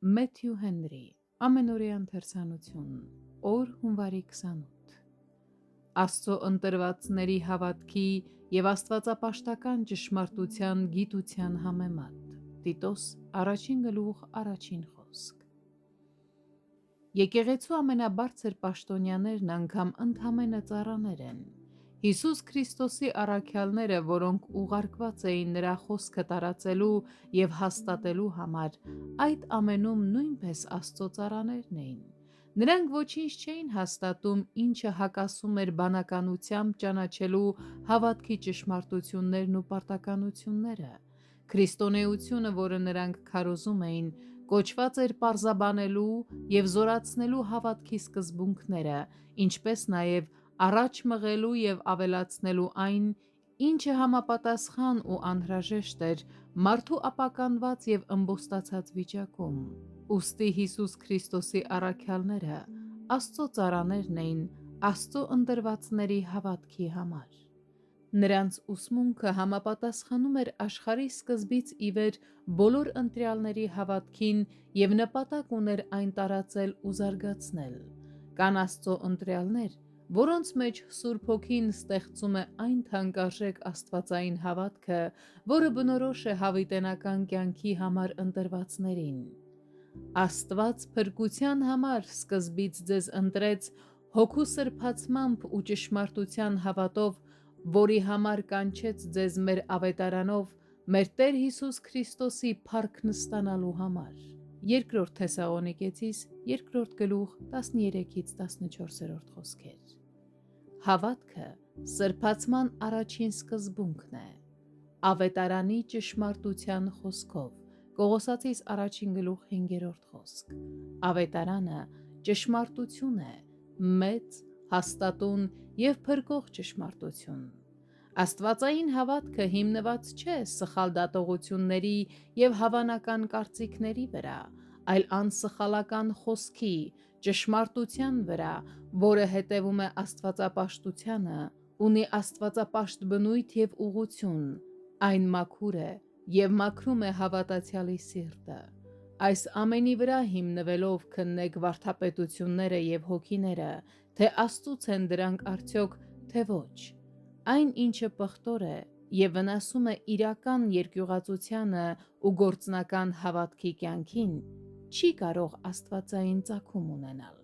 Մեթյու Հենրի, ամենօրյա ընթերցանություն, օր հունվարի 28։ Աստծո ընտրվածների հավատքի և աստվածապաշտական ճշմարտության գիտության համեմատ։ Տիտոս 1:1 խոսք։ Եկեղեցու ամենաբարձր պաշտոնյաներն անգամ ընդամենը ծառաներ են։ Հիսուս Քրիստոսի առաքյալները, որոնք ուղարկված էին նրա խոսքը տարածելու և հաստատելու համար, այդ ամենում նույնպես Աստծո ծառաներն էին։ Նրանք ոչինչ չէին հաստատում, ինչը հակասում էր բանականությամբ ճանաչելու հավատքի ճշմարտություններն ու պարտականությունները։ Քրիստոնեությունը, որը նրանք քարոզում էին, կոչված էր պարզաբանելու և զորացնելու հավատքի սկզբունքները, ինչպես նաև առաջ մղելու և ավելացնելու այն, ինչը համապատասխան ու անհրաժեշտ էր մարդու ապականված և ըմբոստացած վիճակում։ Ուստի Հիսուս Քրիստոսի առաքյալները Աստծո ծառաներն էին Աստծո ընտրվածների հավատքի համար։ Նրանց ուսմունքը համապատասխանում էր աշխարհի սկզբից ի վեր բոլոր ընտրյալների հավատքին և նպատակ ուներ այն տարածել ու զարգացնել։ Կան Աստծո ընտրյալներ, որոնց մեջ Սուրբ Հոգին ստեղծում է այն թանկարժեք աստվածային հավատքը, որը բնորոշ է հավիտենական կյանքի համար ընտրվածներին։ Աստված փրկության համար սկզբից ձեզ ընտրեց Հոգու սրբացմամբ ու ճշմարտության հավատով, որի համար կանչեց ձեզ մեր Ավետարանով, մեր Տեր Հիսուս Քրիստոսի փառքն ստանալու համար։ 2 Թեսաղոնիկեցիս 2:13-14 խոսքեր։ Հավատքը սրբացման առաջին սկզբունքն է։ Ավետարանի ճշմարտության խոսքով Կողոսացիս 1:5 խոսք։ Ավետարանը ճշմարտություն է, մեծ, հաստատուն և փրկող ճշմարտություն։ Աստվածային հավատքը հիմնված չէ սխալ դատողությունների և հավանական կարծիքների վրա, այլ անսխալական խոսքի, ճշմարտության վրա, որը հետևում է աստվածապաշտությանը, ունի աստվածապաշտ բնույթ և ուղղություն, այն մաքուր է և մաքրում է հավատացյալի սիրտը։ Այս ամենի վրա հիմնվելով քննեք վարդապետությունները և հոգիները, թե Աստծուց են դրանք արդյոք, թե ոչ։ Այն, ինչը պղտոր է և վնասում է իրական երկյուղածությանը ու գործնական հավատքի կյանքին, չի կարող աստվածային ծագում ունենալ։